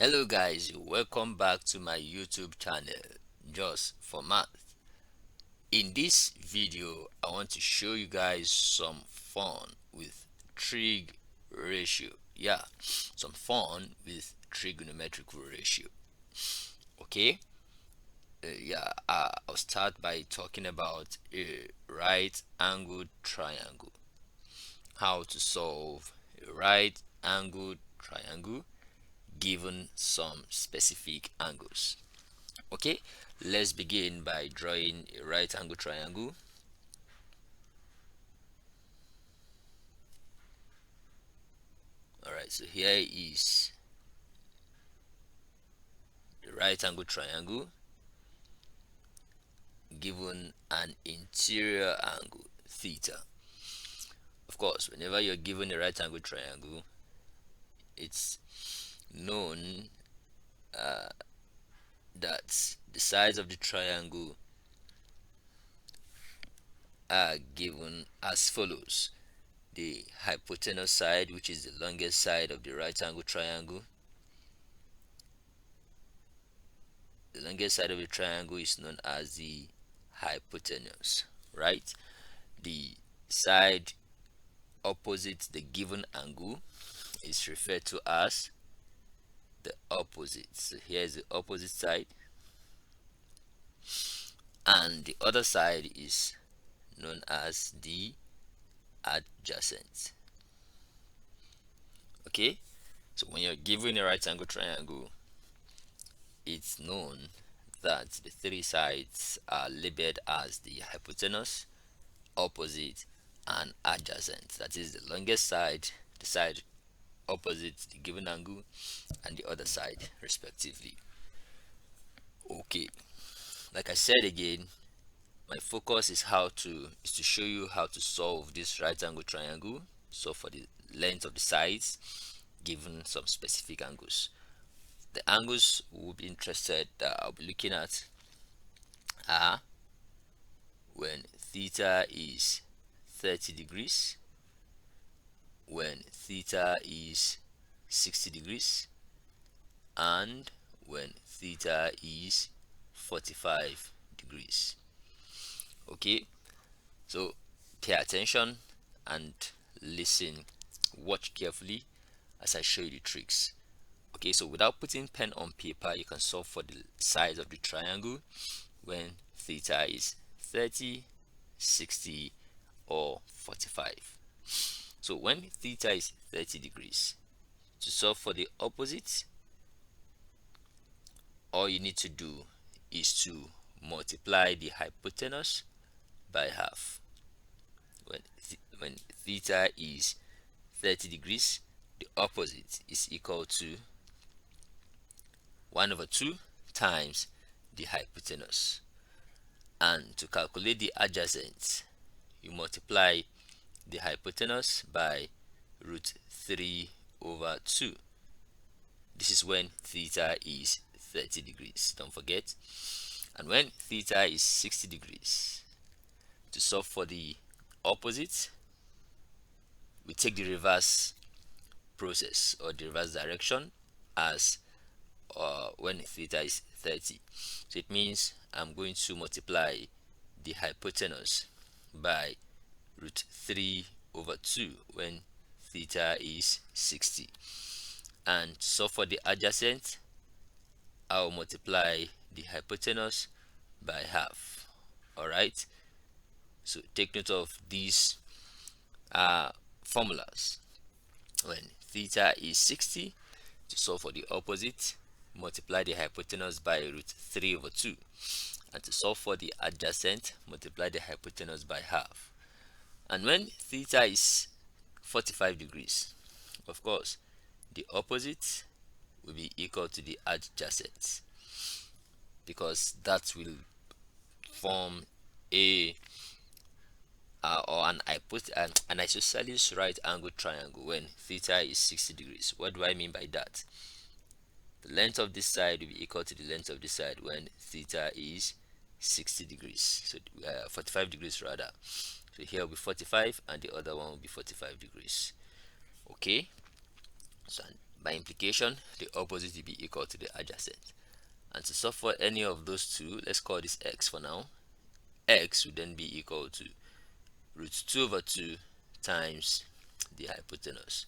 Hello guys, welcome back to my YouTube channel just for math. In this video I want to show you guys some fun with trig ratio. Yeah, some fun with trigonometric ratio. Okay, I'll start by talking about a right angled triangle. How to solve a right angled triangle given some specific angles. Okay, let's begin by drawing a right angle triangle. All right, so here is the right angle triangle given an interior angle theta. Of course, whenever you're given a right angle triangle, it's known that the sides of the triangle are given as follows: the hypotenuse side, which is the longest side of the right angle triangle. The longest side of the triangle is known as the hypotenuse, right? The side opposite the given angle is referred to as the opposite. So here is the opposite side, and the other side is known as the adjacent. Okay, so when you're given a right angle triangle, it's known that the three sides are labeled as the hypotenuse, opposite, and adjacent. That is the longest side, the side opposite the given angle, and the other side respectively. Okay, like I said again, my focus is to show you how to solve this right angle triangle. So for the length of the sides given some specific angles, the angles we'll be interested that I'll be looking at are when theta is 30 degrees, when theta is 60 degrees, and when theta is 45 degrees. Okay, so pay attention and listen, watch carefully as I show you the tricks. Okay, so without putting pen on paper, you can solve for the size of the triangle when theta is 30, 60, or 45. So when theta is 30 degrees, to solve for the opposite, all you need to do is to multiply the hypotenuse by half. When theta is 30 degrees, the opposite is equal to 1 over 2 times the hypotenuse. And to calculate the adjacent, you multiply the hypotenuse by root 3 over 2. This is when theta is 30 degrees, don't forget. And when theta is 60 degrees, to solve for the opposite, we take the reverse process or the reverse direction as when theta is 30. So it means I'm going to multiply the hypotenuse by root 3 over 2 when theta is 60. And so for the adjacent, I'll multiply the hypotenuse by half. Alright, so take note of these formulas. When theta is 60, to solve for the opposite, multiply the hypotenuse by root 3 over 2, and to solve for the adjacent, multiply the hypotenuse by half. And when theta is 45 degrees, of course the opposite will be equal to the adjacent, because that will form a or an isosceles right angle triangle when theta is 60 degrees. What do I mean by that? The length of this side will be equal to the length of this side when theta is 60 degrees, so 45 degrees rather. So here will be 45 and the other one will be 45 degrees. Okay, so By implication, the opposite will be equal to the adjacent. And to solve for any of those two, let's call this x for now. X would then be equal to root 2 over 2 times the hypotenuse.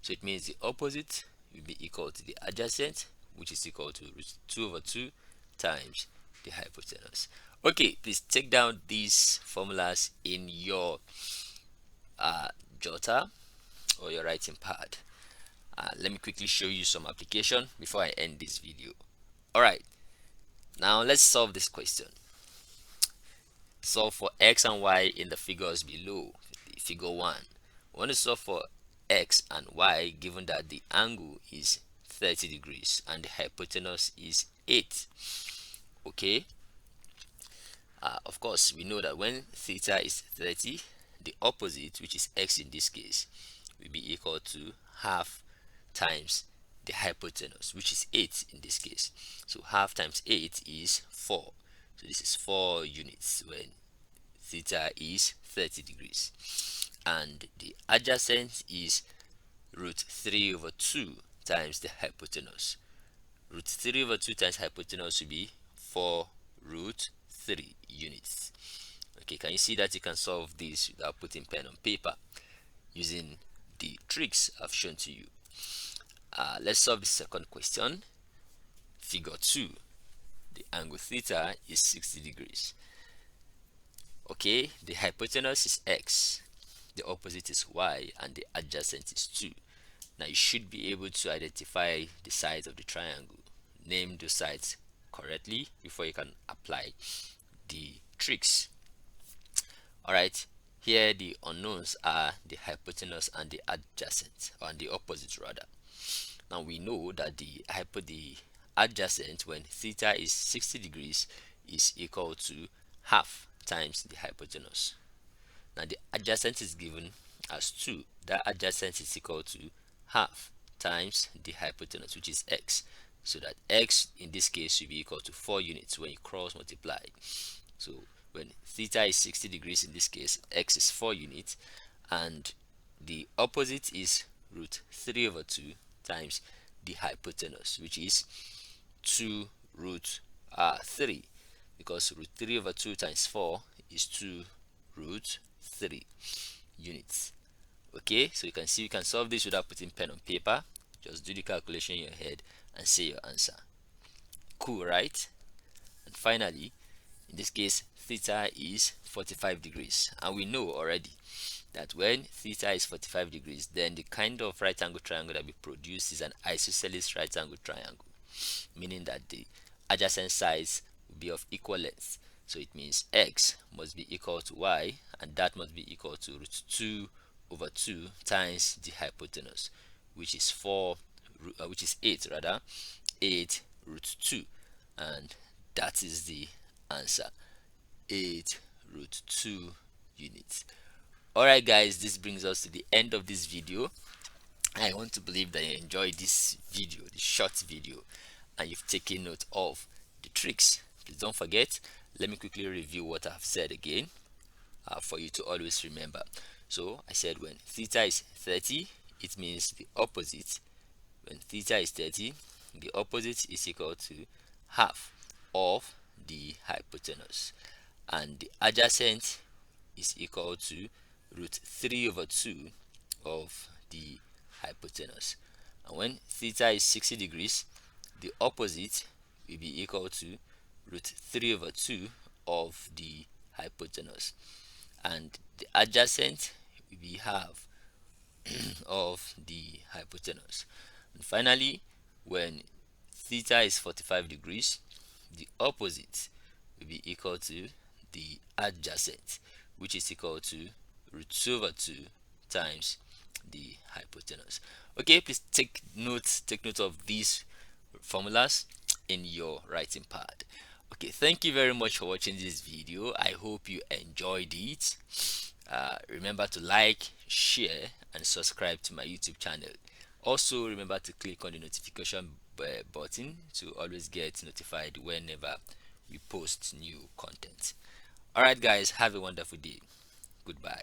So it means the opposite will be equal to the adjacent, which is equal to root 2 over 2 times the hypotenuse. Okay, please take down these formulas in your jotter or your writing pad. Let me quickly show you some application before I end this video. Alright, now let's solve this question. Solve for x and y in the figures below. Figure 1. We want to solve for x and y given that the angle is 30 degrees and the hypotenuse is 8. Okay, of course we know that when theta is 30, the opposite, which is x in this case, will be equal to half times the hypotenuse, which is 8 in this case. So half times 8 is 4. So this is 4 units when theta is 30 degrees. And the adjacent is root 3 over 2 times the hypotenuse. Root 3 over 2 times hypotenuse will be 4 root 3 units. Okay, can you see that you can solve this without putting pen on paper using the tricks I've shown to you? Let's solve the second question. Figure 2. The angle theta is 60 degrees. Okay, the hypotenuse is x, the opposite is y, and the adjacent is 2. Now you should be able to identify the sides of the triangle. Name the sides correctly before you can apply the tricks. Alright, here the unknowns are the hypotenuse and the adjacent, or the opposite rather. Now we know that the adjacent when theta is 60 degrees is equal to half times the hypotenuse. Now the adjacent is given as 2. That adjacent is equal to half times the hypotenuse, which is x. So that x in this case will be equal to 4 units when you cross multiply. So when theta is 60 degrees in this case, x is 4 units, and the opposite is root 3 over 2 times the hypotenuse, which is 2 root 3, because root 3 over 2 times 4 is 2 root 3 units. Okay, so you can see you can solve this without putting pen on paper. Just do the calculation in your head and say your answer. Cool, right? And finally, in this case, theta is 45 degrees, and we know already that when theta is 45 degrees, then the kind of right angle triangle that we produce is an isosceles right angle triangle, meaning that the adjacent sides will be of equal length. So it means x must be equal to y, and that must be equal to root 2 over 2 times the hypotenuse, which is 8 rather, 8 root 2, and that is the answer, 8 root 2 units. Alright guys, this brings us to the end of this video. I want to believe that you enjoyed this video, this short video, and you've taken note of the tricks. Please don't forget, let me quickly review what I've said again for you to always remember. So I said when theta is 30, it means the opposite. When theta is 30, the opposite is equal to half of the hypotenuse, and the adjacent is equal to root 3 over 2 of the hypotenuse. And when theta is 60 degrees, the opposite will be equal to root 3 over 2 of the hypotenuse, and the adjacent will be half of the hypotenuse. And finally, when theta is 45 degrees, the opposite will be equal to the adjacent, which is equal to root 2 over 2 times the hypotenuse. Okay, please take note of these formulas in your writing pad. Okay, thank you very much for watching this video. I hope you enjoyed it. Remember to like, share, and subscribe to my YouTube channel. Also remember to click on the notification button to always get notified whenever we post new content. Alright guys, have a wonderful day. Goodbye.